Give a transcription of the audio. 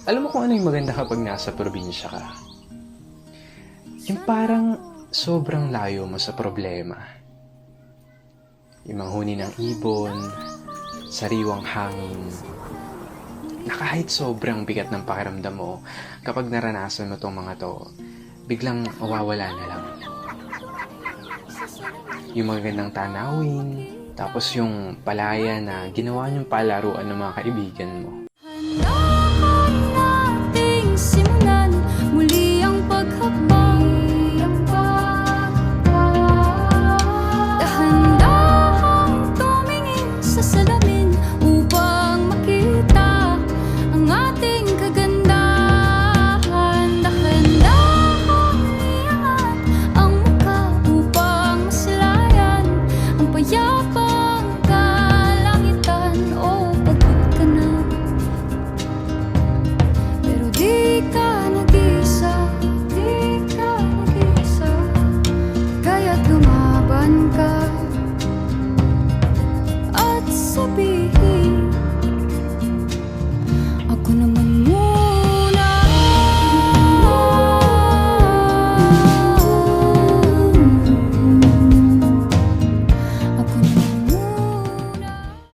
Alam mo kung ano yung maganda kapag nasa probinsya ka? Yung parang sobrang layo mo sa problema. Yung manghuni ng ibon, sariwang hangin, na kahit sobrang bigat ng pakiramdam mo, kapag naranasan mo tong mga to, biglang mawawala na lang. Yung magagandang tanawin, tapos yung palaya na ginawa niyong palaruan ng mga kaibigan mo.